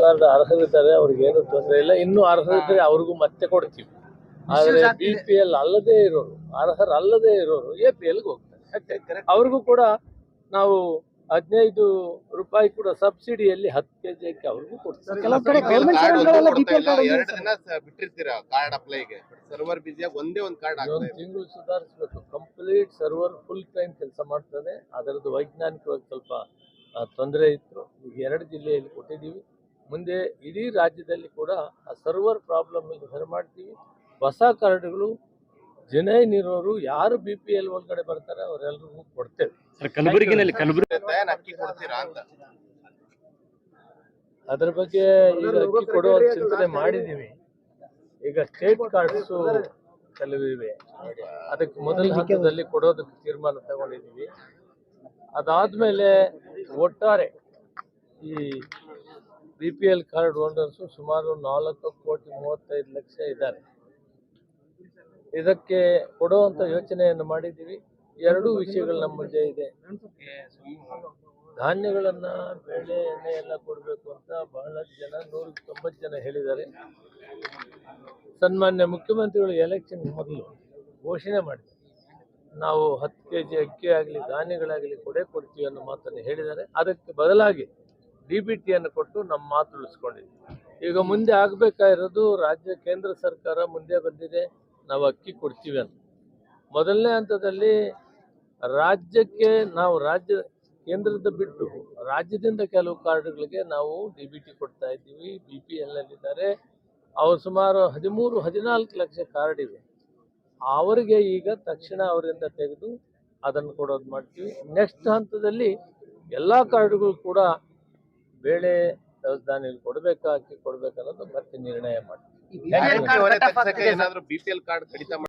Card ಅರ್ಹರಿದ್ದಾರೆ, ಅವ್ರಿಗೇನು ತೊಂದರೆ ಇಲ್ಲ. ಇನ್ನೂ ಅರ್ಹರಿದ್ರೆ ಅವ್ರಿಗೂ ಮತ್ತೆ ಕೊಡ್ತೀವಿ. ಆದ್ರೆ BPL ಅಲ್ಲದೆ ಇರೋರು, ಅರ್ಹರಲ್ಲದೆ ಇರೋರು APLಗೆ ಹೋಗ್ತಾರೆ. ಅವ್ರಿಗೂ ಕೂಡ ನಾವು 15 ರೂಪಾಯಿ ಕೂಡ ಸಬ್ಸಿಡಿಯಲ್ಲಿ 10 kg ಅಕ್ಕಿ ಅವ್ರಿಗೂ ಕೊಡ್ತಾರೆ. ತಿಂಗಳು ಸುಧಾರಿಸಬೇಕು. ಕಂಪ್ಲೀಟ್ ಸರ್ವರ್ ಫುಲ್ ಟೈಮ್ ಕೆಲಸ ಮಾಡ್ತದೆ. ಅದರದ್ದು ವೈಜ್ಞಾನಿಕವಾಗಿ ಸ್ವಲ್ಪ ತೊಂದರೆ ಇತ್ತು. ಈಗ 2 ಜಿಲ್ಲೆಯಲ್ಲಿ ಕೊಟ್ಟಿದ್ದೀವಿ. ಮುಂದೆ ಇಡೀ ರಾಜ್ಯದಲ್ಲಿ ಕೂಡ ಆ ಸರ್ವರ್ ಪ್ರಾಬ್ಲಮ್ ಸರಿ ಮಾಡ್ತೀವಿ. ಹೊಸ ಕಾರ್ಡ್ಗಳು ಜೆನ್ಯೂನ್ ಇರೋರು ಯಾರು BPL ಒಳಗಡೆ ಬರ್ತಾರೆ ಅವರೆಲ್ಲರಿಗೂ ಕೊಡ್ತೇವೆ. ಅದರ ಬಗ್ಗೆ ಈಗ ಅಕ್ಕಿ ಕೊಡುವ ಚಿಂತನೆ ಮಾಡಿದ್ದೀವಿ. ಈಗ ಸ್ಟೇಟ್ ಕಾರ್ಡ್ಸು ಕೆಲವಿವೆ, ಅದಕ್ಕೆ ಮೊದಲ ಹಂತದಲ್ಲಿ ಕೊಡೋದಕ್ಕೆ ತೀರ್ಮಾನ ತಗೊಂಡಿದ್ದೀವಿ. ಅದಾದ್ಮೇಲೆ ಒಟ್ಟಾರೆ ಈ BPL ಕಾರ್ಡ್ ಹೋಲ್ಡರ್ಸು ಸುಮಾರು 4,35,00,000 ಇದ್ದಾರೆ. ಇದಕ್ಕೆ ಕೊಡುವಂತ ಯೋಚನೆಯನ್ನು ಮಾಡಿದ್ದೀವಿ. 2 ವಿಷಯಗಳು ನಮ್ಮ ಮುಂದೆ ಇದೆ. ಧಾನ್ಯಗಳನ್ನ, ಬೇಳೆ, ಎಣ್ಣೆ ಎಲ್ಲ ಕೊಡಬೇಕು ಅಂತ ಬಹಳಷ್ಟು ಜನ, 190 ಜನ ಹೇಳಿದ್ದಾರೆ. ಸನ್ಮಾನ್ಯ ಮುಖ್ಯಮಂತ್ರಿಗಳು ಎಲೆಕ್ಷನ್ ಮೊದಲು ಘೋಷಣೆ ಮಾಡಿದ್ದಾರೆ, ನಾವು 10 kg ಅಕ್ಕಿ ಆಗಲಿ ಧಾನ್ಯಗಳಾಗಲಿ ಕೊಡ್ತೀವಿ ಅನ್ನೋ ಮಾತನ್ನು ಹೇಳಿದ್ದಾರೆ. ಅದಕ್ಕೆ ಬದಲಾಗಿ DBTಯನ್ನು ಕೊಟ್ಟು ನಮ್ಮ ಮಾತು ಉಳಿಸ್ಕೊಂಡಿದ್ದೀವಿ. ಈಗ ಮುಂದೆ ಆಗಬೇಕಾಗಿರೋದು, ಕೇಂದ್ರ ಸರ್ಕಾರ ಮುಂದೆ ಬಂದಿದೆ, ನಾವು ಅಕ್ಕಿ ಕೊಡ್ತೀವಿ ಅಂತ. ಮೊದಲನೇ ಹಂತದಲ್ಲಿ ರಾಜ್ಯಕ್ಕೆ ನಾವು ಕೇಂದ್ರದ ಬಿಟ್ಟು ರಾಜ್ಯದಿಂದ ಕೆಲವು ಕಾರ್ಡ್ಗಳಿಗೆ ನಾವು DBT ಕೊಡ್ತಾ ಇದ್ದೀವಿ. BPL ಇದ್ದಾರೆ, ಅವ್ರು ಸುಮಾರು 13-14 ಲಕ್ಷ ಕಾರ್ಡ್ ಇವೆ. ಅವರಿಗೆ ಈಗ ತಕ್ಷಣ ಅವರಿಂದ ತೆಗೆದು ಅದನ್ನು ಕೊಡೋದು ಮಾಡ್ತೀವಿ. ನೆಕ್ಸ್ಟ್ ಹಂತದಲ್ಲಿ ಎಲ್ಲ ಕಾರ್ಡ್ಗಳು ಕೂಡ ಬೇಳೆ ಧಾನ್ಯ ಕೊಡಬೇಕಾ, ಅಕ್ಕಿ ಕೊಡಬೇಕನ್ನೋದು ಮತ್ತೆ ನಿರ್ಣಯ ಮಾಡ್ತೀವಿ.